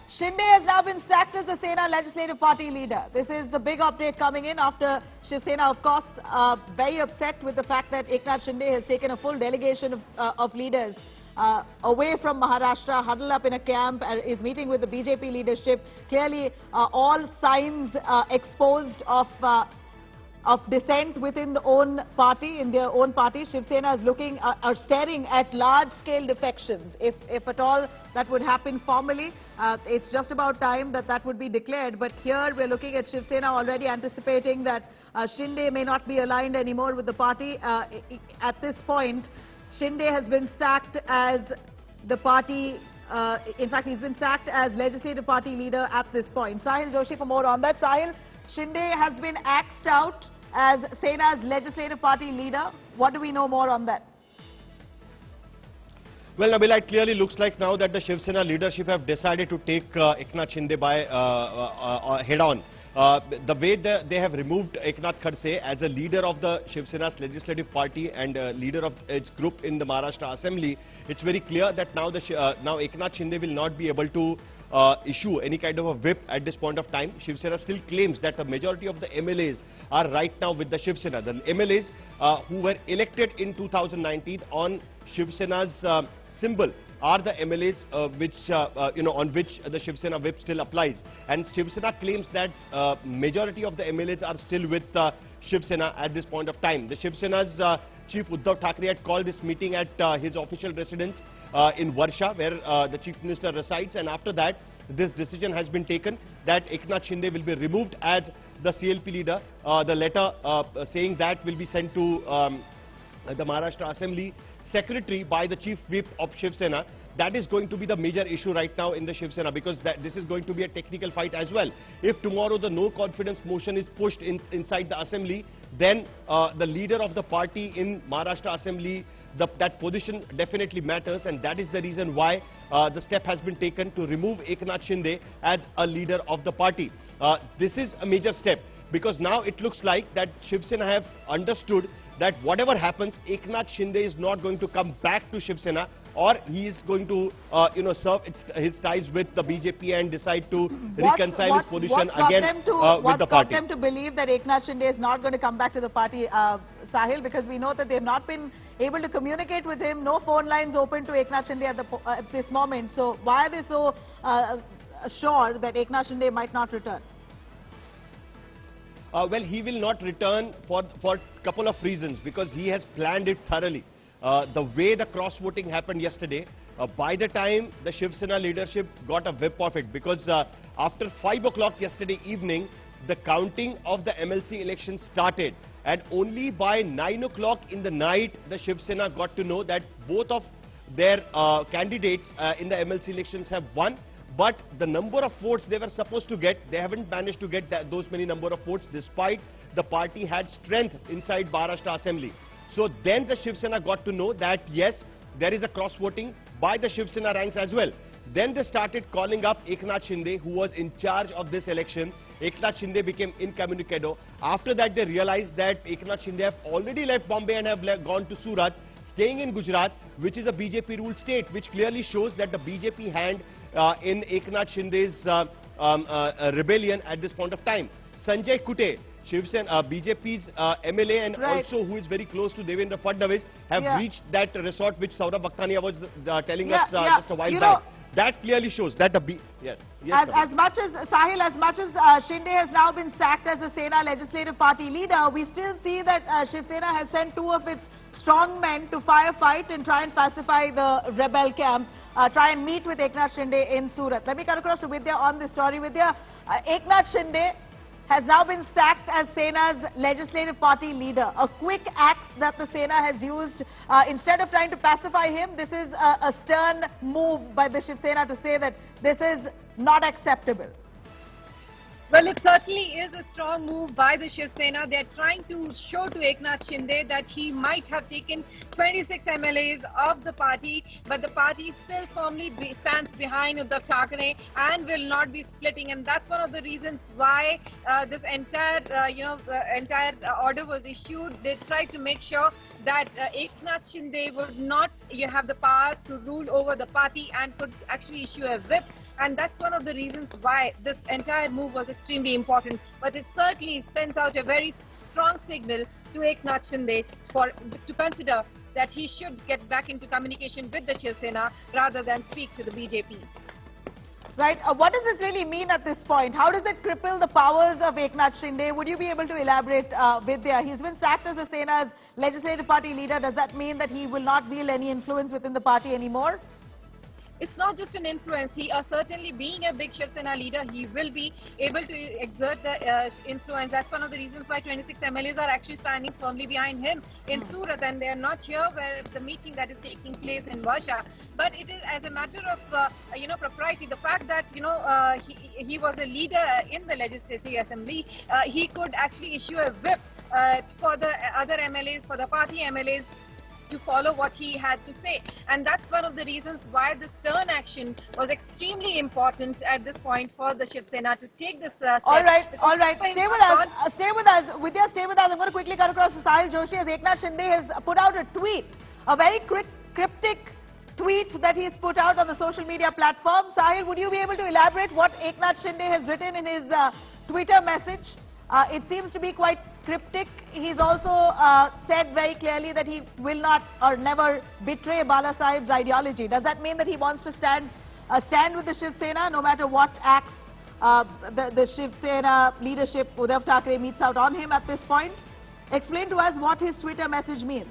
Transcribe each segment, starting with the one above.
Shinde has now been sacked as the Sena Legislative Party leader. This is the big update coming in after Shiv Sena, of course, very upset with the fact that Eknath Shinde has taken a full delegation of leaders away from Maharashtra, huddled up in a camp, is meeting with the BJP leadership. Clearly, all signs exposed of dissent within the own party, in their own party. Shiv Sena is looking, are staring at large-scale defections. If at all that would happen formally, it's just about time that that would be declared. But here we're looking at Shiv Sena already anticipating that Shinde may not be aligned anymore with the party. At this point, Shinde has been sacked as the party. In fact, he's been sacked as legislative party leader at this point. Sahil Joshi for more on that. Sahil, Shinde has been axed out as Sena's legislative party leader. What do we know more on that? Well, Nabila, it clearly looks like now that the Shiv Sena leadership have decided to take Eknath Shinde by head-on. The way they have removed Eknath Khadse as a leader of the Shiv Sena's legislative party and leader of its group in the Maharashtra Assembly, it's very clear that now Eknath Shinde will not be able to issue any kind of a whip at this point of time. Shiv Sena still claims that the majority of the MLAs are right now with the Shiv Sena. The MLAs who were elected in 2019 on Shiv Sena's symbol are the MLAs on which the Shiv Sena whip still applies. And Shiv Sena claims that majority of the MLAs are still with Shiv Sena at this point of time. The Shiv Sena's Chief Uddhav Thackeray had called this meeting at his official residence in Varsha, where the Chief Minister resides, and after that this decision has been taken that Eknath Shinde will be removed as the CLP leader. The letter saying that will be sent to the Maharashtra Assembly Secretary by the Chief Whip of Shiv Sena. That is going to be the major issue right now in the Shiv Sena, because this is going to be a technical fight as well. If tomorrow the no confidence motion is pushed inside the assembly, then the leader of the party in Maharashtra Assembly, that position definitely matters, and that is the reason why the step has been taken to remove Eknath Shinde as a leader of the party. This is a major step, because now it looks like that Shiv Sena have understood that whatever happens, Eknath Shinde is not going to come back to Shiv Sena, or he is going to, serve his ties with the BJP and decide to reconcile his position again with the party. What got them to believe that Eknath Shinde is not going to come back to the party, Sahil? Because we know that they have not been able to communicate with him. No phone lines open to Eknath Shinde at this moment. So why are they so sure that Eknath Shinde might not return? Well, he will not return for a couple of reasons, because he has planned it thoroughly. The way the cross-voting happened yesterday, by the time the Shiv Sena leadership got a whip of it, because after 5 o'clock yesterday evening, the counting of the MLC elections started, and only by 9 o'clock in the night, the Shiv Sena got to know that both of their candidates in the MLC elections have won. But the number of votes they were supposed to get, they haven't managed to get those many number of votes, despite the party had strength inside Maharashtra Assembly. So then the Shiv Sena got to know that yes, there is a cross-voting by the Shiv Sena ranks as well. Then they started calling up Eknath Shinde, who was in charge of this election. Eknath Shinde became incommunicado. After that, they realized that Eknath Shinde have already left Bombay and have gone to Surat, staying in Gujarat, which is a BJP-ruled state, which clearly shows that the BJP hand in Eknath Shinde's rebellion at this point of time. Sanjay Kute, Shiv Sena, BJP's MLA, and also who is very close to Devendra Fadnavis, have reached that resort which Saurabh Bhaktania was telling us just a while back. That clearly shows that the as much as Sahil, as much as Shinde has now been sacked as the Sena Legislative Party leader, we still see that Shiv Sena has sent 2 of its strong men to firefight and try and pacify the rebel camp. Try and meet with Eknath Shinde in Surat. Let me cut across to Vidya on this story. Vidya, Eknath Shinde has now been sacked as Sena's legislative party leader. A quick axe that the Sena has used. Instead of trying to pacify him, this is a stern move by the Shiv Sena to say that this is not acceptable. Well, it certainly is a strong move by the Shiv Sena. They're trying to show to Eknath Shinde that he might have taken 26 MLAs of the party, but the party still firmly stands behind Uddhav Thackeray and will not be splitting. And that's one of the reasons why this entire, entire order was issued. They tried to make sure that Eknath Shinde would not have the power to rule over the party and could actually issue a whip And that's one of the reasons why this entire move was extremely important. But it certainly sends out a very strong signal to Eknath Shinde to consider that he should get back into communication with the Shiv Sena rather than speak to the BJP. Right. What does this really mean at this point? How does it cripple the powers of Eknath Shinde? Would you be able to elaborate, Vidya? He's been sacked as the Sena's legislative party leader. Does that mean that he will not wield any influence within the party anymore? It's not just an influence. He certainly, being a big Shiv Sena leader, he will be able to exert the influence. That's one of the reasons why 26 MLAs are actually standing firmly behind him in Surat, and they are not here where the meeting that is taking place in Varsha. But it is as a matter of propriety. The fact that he was a leader in the Legislative Assembly, he could actually issue a whip for the other MLAs, for the party MLAs, to follow what he had to say. And that's one of the reasons why this stern action was extremely important at this point for the Shiv Sena to take this step. All right. Stay with us. Stay with us. Vidya, stay with us. I'm going to quickly cut across to Sahil Joshi as Eknath Shinde has put out a tweet, a very cryptic tweet that he's put out on the social media platform. Sahil, would you be able to elaborate what Eknath Shinde has written in his Twitter message? It seems to be quite cryptic. He's also said very clearly that he will not or never betray Bala Sahib's ideology. Does that mean that he wants to stand with the Shiv Sena no matter what acts the Shiv Sena leadership, Uddhav Thackeray, meets out on him at this point? Explain to us what his Twitter message means.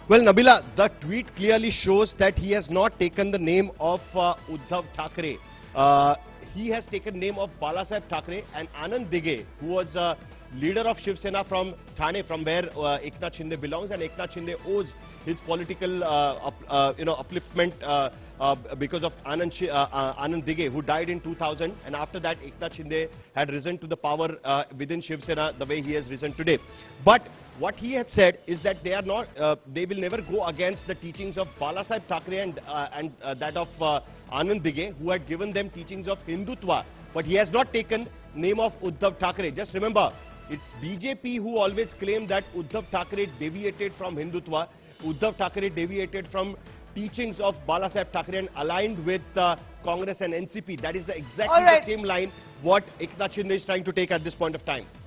Well, Nabila, the tweet clearly shows that he has not taken the name of Uddhav Thackeray. He has taken name of Bala Sahib Thackeray and Anand Dighe, who was leader of Shiv Sena from Thane, from where Eknath Shinde belongs, and Eknath Shinde owes his political upliftment because of Anand Dighe, who died in 2000, and after that Eknath Shinde had risen to the power within Shiv Sena the way he has risen today. But what he had said is that they are not, they will never go against the teachings of Bala Sahib Thackeray and that of Anand Dighe, who had given them teachings of Hindutva. But he has not taken name of Uddhav Thackeray. Just remember, it's BJP who always claimed that Uddhav Thackeray deviated from Hindutva. Uddhav Thackeray deviated from teachings of Bala Sahib Thackeray and aligned with Congress and NCP. That is exactly the same line what Eknath Shinde is trying to take at this point of time.